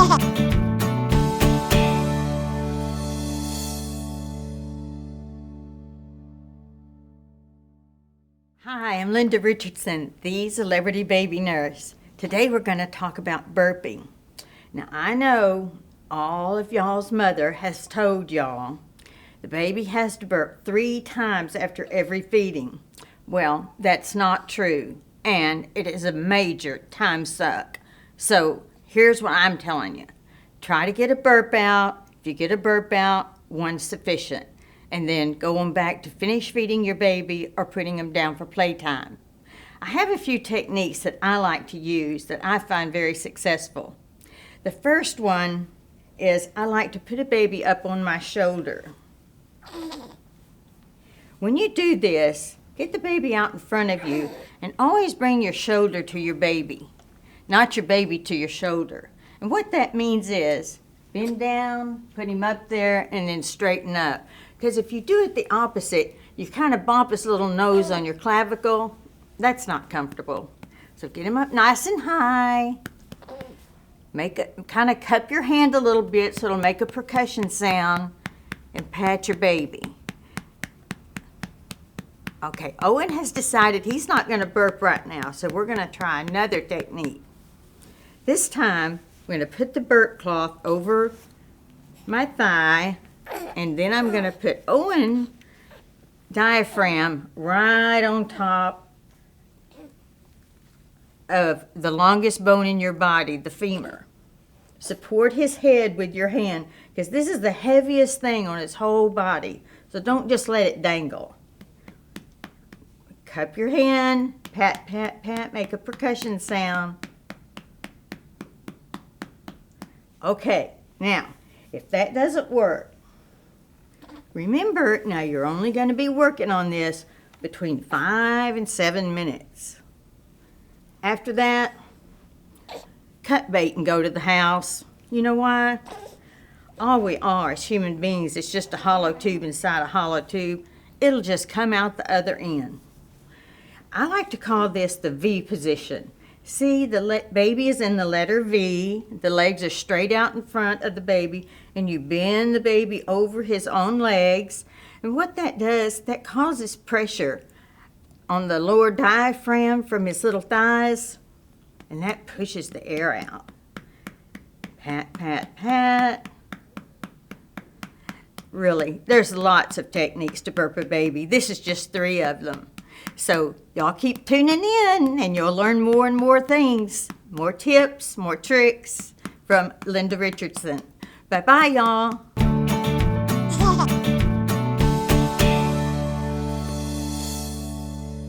Hi, I'm Linda Richardson, the Celebrity Baby Nurse. Today we're going to talk about burping. Now I know all of y'all's mother has told y'all the baby has to burp 3 times after every feeding. Well, that's not true, and it is a major time suck. So here's what I'm telling you. Try to get a burp out. If you get a burp out, 1's sufficient. And then go on back to finish feeding your baby or putting them down for playtime. I have a few techniques that I like to use that I find very successful. The first one is I like to put a baby up on my shoulder. When you do this, get the baby out in front of you and always bring your shoulder to your baby, not your baby to your shoulder. And what that means is bend down, put him up there, and then straighten up. Because if you do it the opposite, you kind of bump his little nose on your clavicle. That's not comfortable. So get him up nice and high. Kind of cup your hand a little bit so it'll make a percussion sound, and pat your baby. Okay, Owen has decided he's not going to burp right now, so we're going to try another technique. This time, I'm going to put the burp cloth over my thigh, and then I'm going to put Owen's diaphragm right on top of the longest bone in your body, the femur. Support his head with your hand, because this is the heaviest thing on his whole body. So don't just let it dangle. Cup your hand, pat, pat, pat, make a percussion sound. Okay, now, if that doesn't work, remember, now you're only going to be working on this between 5 and 7 minutes. After that, cut bait and go to the house. You know why? All we are as human beings is just a hollow tube inside a hollow tube. It'll just come out the other end. I like to call this the V position. See, the baby is in the letter V. The legs are straight out in front of the baby, and you bend the baby over his own legs. And what that does, that causes pressure on the lower diaphragm from his little thighs, and that pushes the air out. Pat, pat, pat. Really, there's lots of techniques to burp a baby. This is just 3 of them. So y'all keep tuning in and you'll learn more and more things, more tips, more tricks from Linda Richardson. Bye-bye, y'all.